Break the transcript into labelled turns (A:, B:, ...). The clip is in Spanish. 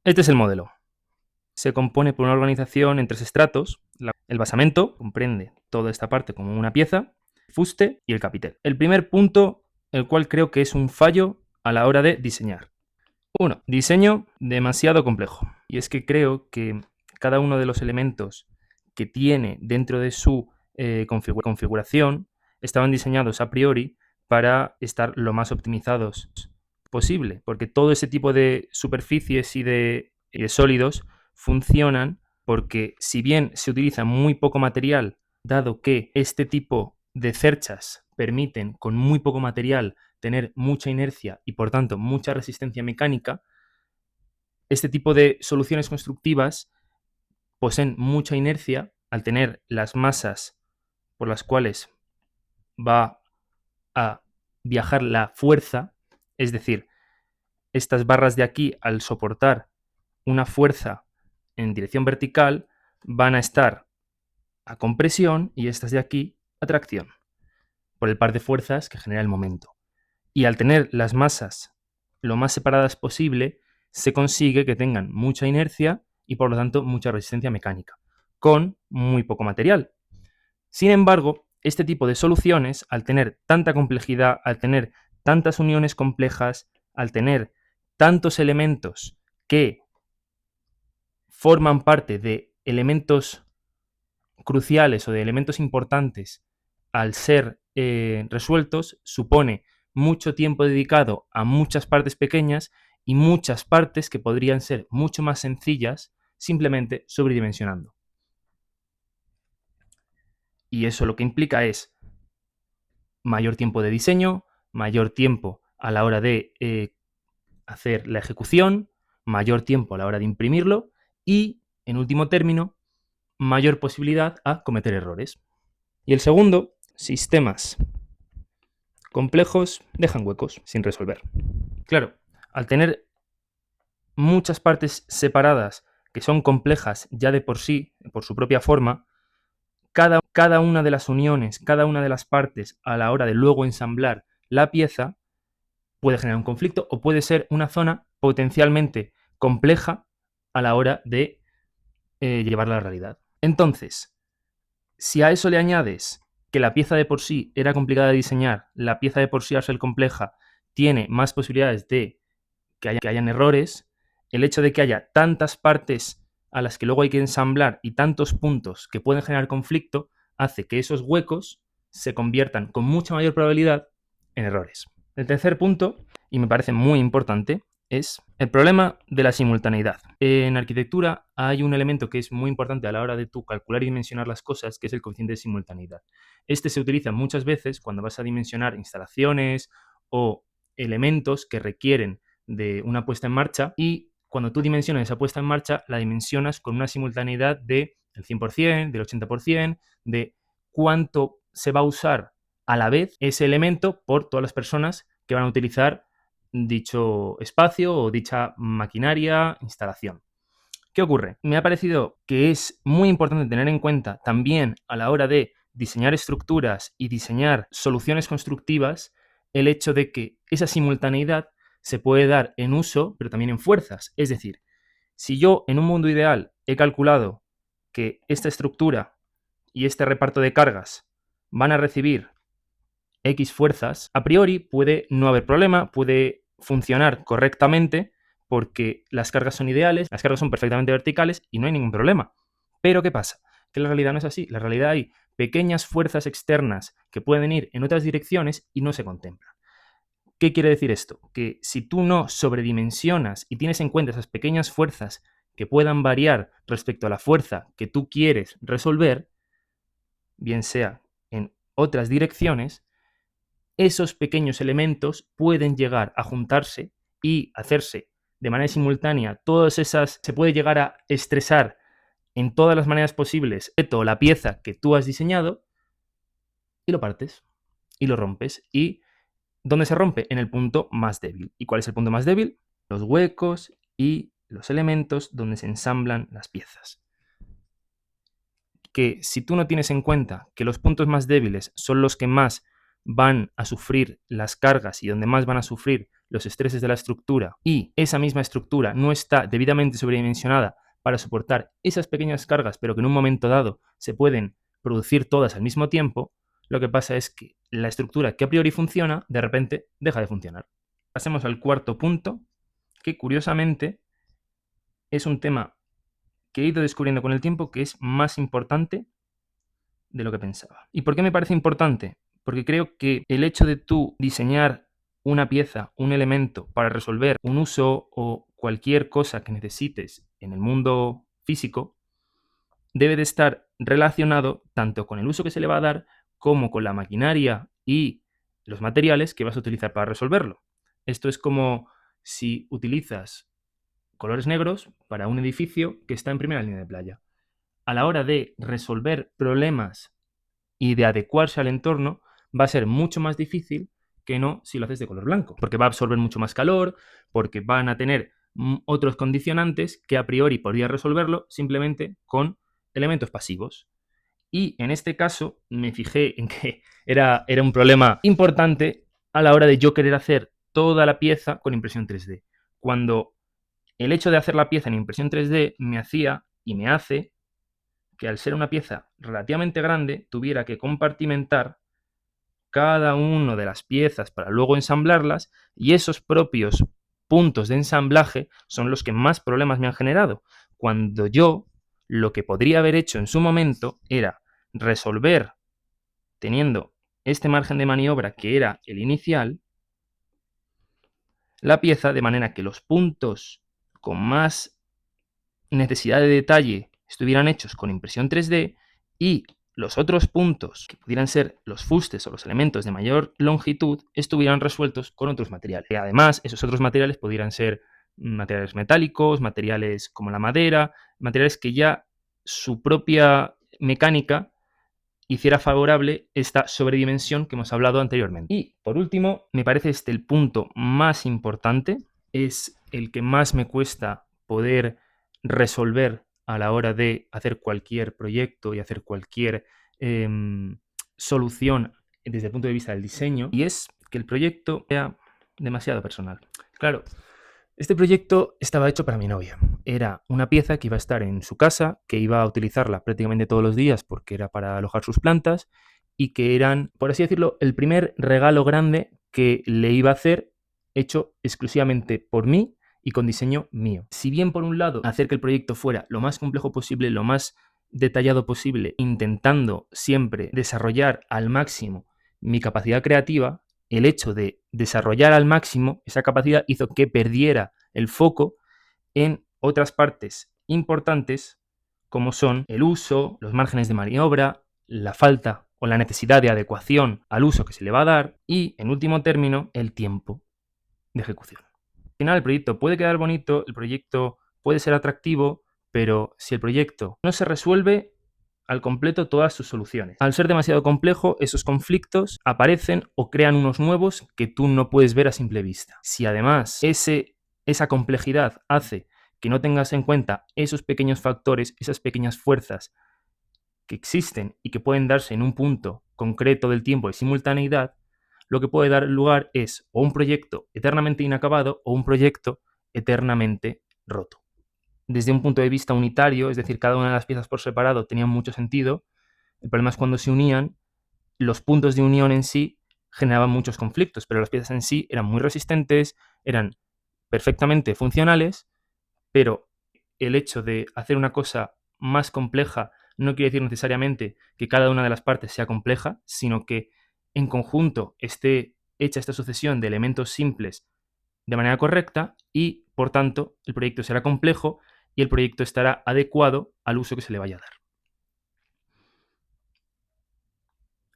A: Este es el modelo. Se compone por una organización en 3 estratos. El basamento comprende toda esta parte como una pieza, el fuste y el capitel. El primer punto, el cual creo que es un fallo a la hora de diseñar. 1. Diseño demasiado complejo. Y es que creo que cada uno de los elementos que tiene dentro de su configuración estaban diseñados a priori para estar lo más optimizados posible, porque todo ese tipo de superficies y de sólidos funcionan porque si bien se utiliza muy poco material, dado que este tipo de cerchas permiten con muy poco material tener mucha inercia y por tanto mucha resistencia mecánica, este tipo de soluciones constructivas poseen mucha inercia al tener las masas por las cuales va a viajar la fuerza, es decir, estas barras de aquí al soportar una fuerza en dirección vertical van a estar a compresión y estas de aquí a tracción, por el par de fuerzas que genera el momento. Y al tener las masas lo más separadas posible, se consigue que tengan mucha inercia y por lo tanto mucha resistencia mecánica, con muy poco material. Sin embargo, este tipo de soluciones, al tener tanta complejidad, al tener tantas uniones complejas, al tener tantos elementos que forman parte de elementos cruciales o de elementos importantes al ser resueltos, supone mucho tiempo dedicado a muchas partes pequeñas y muchas partes que podrían ser mucho más sencillas simplemente sobredimensionando. Y eso lo que implica es mayor tiempo de diseño, mayor tiempo a la hora de hacer la ejecución, mayor tiempo a la hora de imprimirlo y, en último término, mayor posibilidad a cometer errores. Y el segundo, sistemas complejos dejan huecos sin resolver. Claro, al tener muchas partes separadas que son complejas ya de por sí, por su propia forma, cada una de las uniones, cada una de las partes a la hora de luego ensamblar la pieza puede generar un conflicto o puede ser una zona potencialmente compleja a la hora de llevarla a la realidad. Entonces, si a eso le añades que la pieza de por sí era complicada de diseñar, la pieza de por sí al ser compleja tiene más posibilidades de que hayan errores, el hecho de que haya tantas partes a las que luego hay que ensamblar y tantos puntos que pueden generar conflicto hace que esos huecos se conviertan con mucha mayor probabilidad en errores. El tercer punto, y me parece muy importante, es el problema de la simultaneidad. En arquitectura hay un elemento que es muy importante a la hora de tú calcular y dimensionar las cosas, que es el coeficiente de simultaneidad. Este se utiliza muchas veces cuando vas a dimensionar instalaciones o elementos que requieren de una puesta en marcha y cuando tú dimensionas esa puesta en marcha, la dimensionas con una simultaneidad del 100%, del 80%, de cuánto se va a usar a la vez ese elemento por todas las personas que van a utilizar dicho espacio o dicha maquinaria, instalación. ¿Qué ocurre? Me ha parecido que es muy importante tener en cuenta también a la hora de diseñar estructuras y diseñar soluciones constructivas el hecho de que esa simultaneidad se puede dar en uso, pero también en fuerzas. Es decir, si yo en un mundo ideal he calculado que esta estructura y este reparto de cargas van a recibir X fuerzas, a priori puede no haber problema, puede funcionar correctamente porque las cargas son ideales, las cargas son perfectamente verticales y no hay ningún problema. Pero ¿qué pasa? Que la realidad no es así. La realidad hay pequeñas fuerzas externas que pueden ir en otras direcciones y no se contemplan. ¿Qué quiere decir esto? Que si tú no sobredimensionas y tienes en cuenta esas pequeñas fuerzas que puedan variar respecto a la fuerza que tú quieres resolver, bien sea en otras direcciones, esos pequeños elementos pueden llegar a juntarse y hacerse de manera simultánea. Todas esas se puede llegar a estresar en todas las maneras posibles la pieza que tú has diseñado y lo partes y lo rompes. ¿Y dónde se rompe? En el punto más débil. ¿Y cuál es el punto más débil? Los huecos y los elementos donde se ensamblan las piezas. Que si tú no tienes en cuenta que los puntos más débiles son los que más van a sufrir las cargas y donde más van a sufrir los estreses de la estructura y esa misma estructura no está debidamente sobredimensionada para soportar esas pequeñas cargas, pero que en un momento dado se pueden producir todas al mismo tiempo, lo que pasa es que la estructura que a priori funciona, de repente deja de funcionar. Pasemos al cuarto punto, que curiosamente es un tema que he ido descubriendo con el tiempo que es más importante de lo que pensaba. ¿Y por qué me parece importante? Porque creo que el hecho de tú diseñar una pieza, un elemento para resolver un uso o cualquier cosa que necesites en el mundo físico, debe de estar relacionado tanto con el uso que se le va a dar como con la maquinaria y los materiales que vas a utilizar para resolverlo. Esto es como si utilizas colores negros para un edificio que está en primera línea de playa. A la hora de resolver problemas y de adecuarse al entorno, va a ser mucho más difícil que no si lo haces de color blanco, porque va a absorber mucho más calor, porque van a tener otros condicionantes que a priori podrías resolverlo simplemente con elementos pasivos. Y en este caso me fijé en que era un problema importante a la hora de yo querer hacer toda la pieza con impresión 3D. Cuando el hecho de hacer la pieza en impresión 3D me hacía y me hace que al ser una pieza relativamente grande tuviera que compartimentar cada una de las piezas para luego ensamblarlas, y esos propios puntos de ensamblaje son los que más problemas me han generado, cuando yo lo que podría haber hecho en su momento era resolver teniendo este margen de maniobra que era el inicial, la pieza de manera que los puntos con más necesidad de detalle estuvieran hechos con impresión 3D y los otros puntos, que pudieran ser los fustes o los elementos de mayor longitud, estuvieran resueltos con otros materiales. Y además, esos otros materiales pudieran ser materiales metálicos, materiales como la madera, materiales que ya su propia mecánica hiciera favorable esta sobredimensión que hemos hablado anteriormente. Y, por último, me parece este el punto más importante, es el que más me cuesta poder resolver a la hora de hacer cualquier proyecto y hacer cualquier solución desde el punto de vista del diseño, y es que el proyecto sea demasiado personal. Claro, este proyecto estaba hecho para mi novia. Era una pieza que iba a estar en su casa, que iba a utilizarla prácticamente todos los días porque era para alojar sus plantas y que eran, por así decirlo, el primer regalo grande que le iba a hacer hecho exclusivamente por mí y con diseño mío. Si bien por un lado hacer que el proyecto fuera lo más complejo posible, lo más detallado posible, intentando siempre desarrollar al máximo mi capacidad creativa, el hecho de desarrollar al máximo esa capacidad hizo que perdiera el foco en otras partes importantes como son el uso, los márgenes de maniobra, la falta o la necesidad de adecuación al uso que se le va a dar y, en último término, el tiempo de ejecución. Al final el proyecto puede quedar bonito, el proyecto puede ser atractivo, pero si el proyecto no se resuelve al completo todas sus soluciones. Al ser demasiado complejo, esos conflictos aparecen o crean unos nuevos que tú no puedes ver a simple vista. Si además esa complejidad hace que no tengas en cuenta esos pequeños factores, esas pequeñas fuerzas que existen y que pueden darse en un punto concreto del tiempo de simultaneidad, lo que puede dar lugar es o un proyecto eternamente inacabado o un proyecto eternamente roto. Desde un punto de vista unitario, es decir, cada una de las piezas por separado tenían mucho sentido. El problema es cuando se unían, los puntos de unión en sí generaban muchos conflictos, pero las piezas en sí eran muy resistentes, eran perfectamente funcionales, pero el hecho de hacer una cosa más compleja no quiere decir necesariamente que cada una de las partes sea compleja, sino que en conjunto esté hecha esta sucesión de elementos simples de manera correcta y, por tanto, el proyecto será complejo y el proyecto estará adecuado al uso que se le vaya a dar.